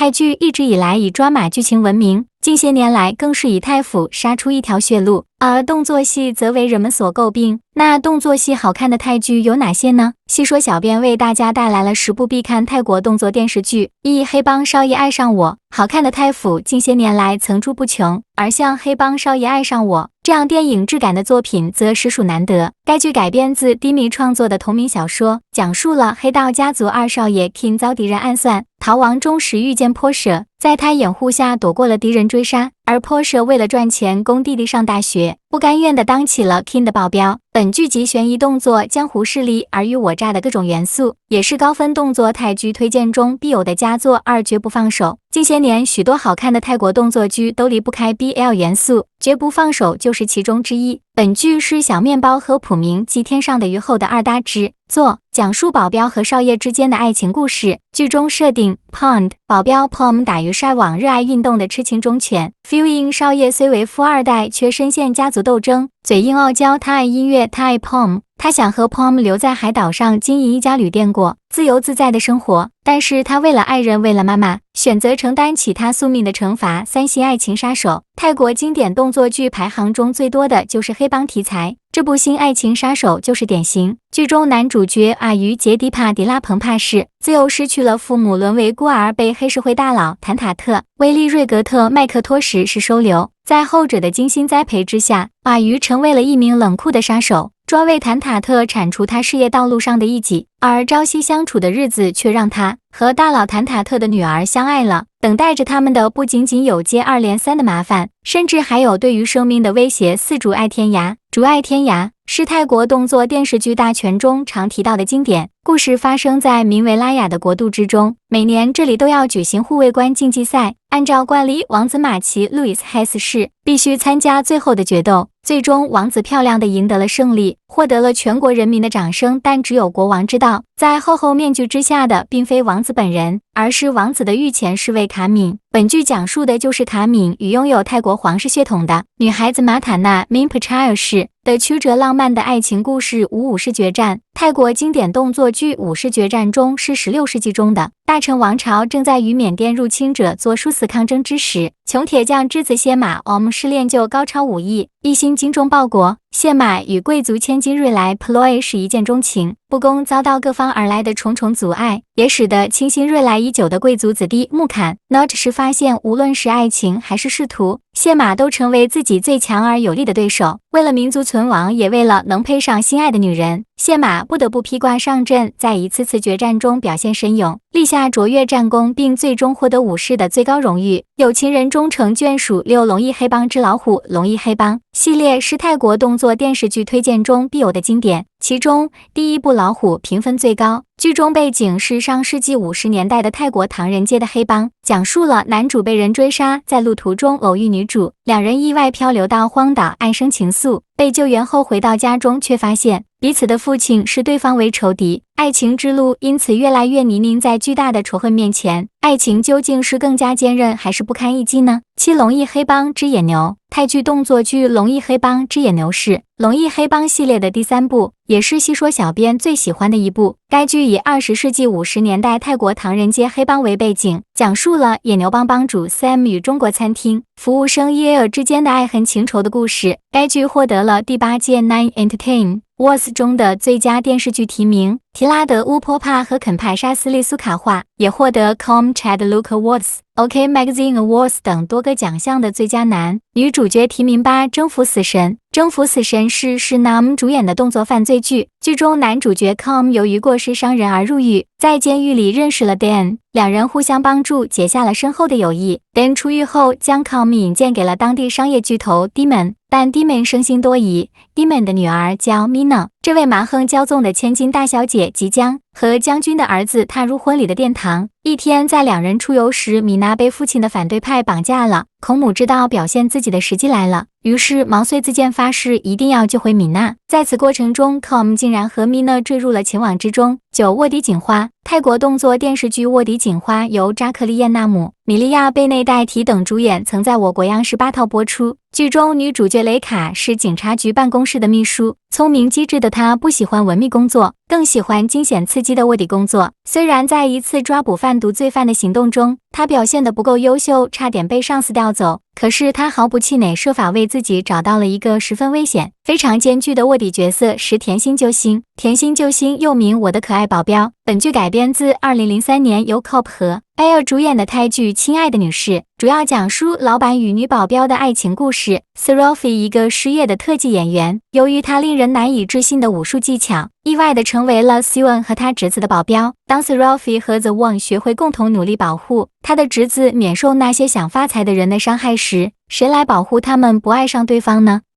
泰剧一直以来以抓马剧情闻名，近些年来更是以泰腐杀出一条血路，而动作戏则为人们所诟病。那动作戏好看的泰剧有哪些呢？细说小编为大家带来了10部必看泰国动作电视剧。一、黑帮少爷爱上我。好看的泰腐近些年来层出不穷，而像黑帮少爷爱上我这样电影质感的作品则实属难得。该剧改编自低迷创作的同名小说，讲述了黑道家族二少爷 King 遭敌人暗算，逃亡中时遇见波舍，在他掩护下躲过了敌人追杀，而波舍为了赚钱供弟弟上大学，不甘愿地当起了 King 的保镖。本剧集悬疑动作、江湖势力、尔虞我诈的各种元素，也是高分动作泰剧推荐中必有的佳作。二、绝不放手。近些年许多好看的泰国动作剧都离不开 BL 元素，绝不放手就是其中之一。本剧是小面包和朴明继天上的鱼后的二搭之作，讲述保镖和少爷之间的爱情故事。剧中设定 Pond 保镖 Pom 打鱼晒网热爱运动的痴情忠犬 Feeling 少爷虽为富二代，却深陷家族斗争，嘴硬傲娇。他爱音乐，他爱 Pom， 他想和 Pom 留在海岛上经营一家旅店过自由自在的生活，但是他为了爱人，为了妈妈，选择承担起他宿命的惩罚。三、新爱情杀手。泰国经典动作剧排行中最多的就是黑帮题材，这部新爱情杀手就是典型。剧中男主角阿瑜杰迪帕迪拉蓬帕氏自幼失去了父母，沦为孤儿，被黑社会大佬坦塔特、威利瑞格特麦克托什是收留，在后者的精心栽培之下，阿瑜成为了一名冷酷的杀手，专为坦塔特铲除他事业道路上的异己，而朝夕相处的日子却让他和大佬坦塔特的女儿相爱了。等待着他们的不仅仅有接二连三的麻烦，甚至还有对于生命的威胁。四、竹爱天涯。竹爱天涯是泰国动作电视剧大全中常提到的经典，故事发生在名为拉雅的国度之中，每年这里都要举行护卫官竞技赛，按照惯例，王子马奇路易斯海斯氏必须参加最后的决斗，最终王子漂亮的赢得了胜利，获得了全国人民的掌声，但只有国王知道，在厚面具之下的并非王子本人，而是王子的御前侍卫卡敏。本剧讲述的就是卡敏与拥有泰国皇室血统的女孩子马塔娜 Minpachai 氏的曲折浪漫的爱情故事。五、武士决战。泰国经典动作剧《武士决战》中是16世纪中的大陈王朝正在与缅甸入侵者做殊死抗争之时，穷铁匠之子谢马 Om 是练就高超武艺，一心精忠报国。谢马与贵族千金瑞来 Ploy 是一见钟情，不公遭到各方而来的重重阻碍，也使得倾心瑞来已久的贵族子弟穆坎 Not 是发现，无论是爱情还是仕途，谢马都成为自己最强而有力的对手。为了民族存亡，也为了能配上心爱的女人，谢马不得不披挂上阵，在一次次决战中表现神勇，立下卓越战功，并最终获得武士的最高荣誉——有情人终成眷属。六、龙翼黑帮之老虎。龙翼黑帮系列是泰国动作电视剧推荐中必有的经典，其中第一部老虎评分最高。剧中背景是上世纪50年代的泰国唐人街的黑帮，讲述了男主被人追杀，在路途中偶遇女主，两人意外漂流到荒岛，暗生情愫，被救援后回到家中，却发现彼此的父亲视对方为仇敌，爱情之路因此越来越泥泞在巨大的仇恨面前，爱情究竟是更加坚韧还是不堪一击呢？七、龙翼黑帮之野牛。泰剧动作剧《龙翼黑帮之野牛》是龙翼黑帮系列的第3部，也是细说小编最喜欢的一部。该剧以20世纪50年代泰国唐人街黑帮为背景，讲述了野牛帮帮主 Sam 与中国餐厅服务生耶尔之间的爱恨情仇的故事。该剧获得了第8届 Nine Entertain Awards 中的最佳电视剧提名，提拉德乌坡帕和肯派沙斯利苏卡化也获得 Com Chad Look Awards、OK Magazine Awards 等多个奖项的最佳男女主角提名。8、征服死神。征服死神是 Nam 主演的动作犯罪剧，剧中男主角 Com 由于过失伤人而入狱，在监狱里认识了 Dan， 两人互相帮助，结下了深厚的友谊。Dan 出狱后将 Com 引荐给了当地商业巨头 Demon， 但 Demon 生性多疑， Demon 的女儿叫 Mina， 这位蛮横骄纵的千金大小姐即将和将军的儿子踏入婚礼的殿堂。一天，在两人出游时，米娜被父亲的反对派绑架了。孔母知道表现自己的时机来了，于是毛遂自荐发誓一定要救回米娜。在此过程中 ，Com 竟然和米娜坠入了情网之中。9. 卧底警花。泰国动作电视剧《卧底警花》由扎克利燕纳姆、米利亚贝内代提等主演，曾在我国央视8套播出。剧中女主角雷卡是警察局办公室的秘书，聪明机智的她不喜欢文秘工作，更喜欢惊险刺激的卧底工作。虽然在一次抓捕贩毒罪犯的行动中，她表现得不够优秀，差点被上司调走，可是她毫不气馁，设法为自己找到了一个十分危险、非常艰巨的卧底角色，是甜心救星。甜心救星又名我的可爱保镖。本剧改编自2003年由 Cope 和 Air 主演的泰剧《亲爱的女士》，主要讲述老板与女保镖的爱情故事。Serafi 一个失业的特技演员，由于他令人难以置信的武术技巧，意外地成为了 Siwon 和他侄子的保镖。当 Serafi 和 The Won 学会共同努力保护他的侄子免受那些想发财的人的伤害时，谁来保护他们不爱上对方呢？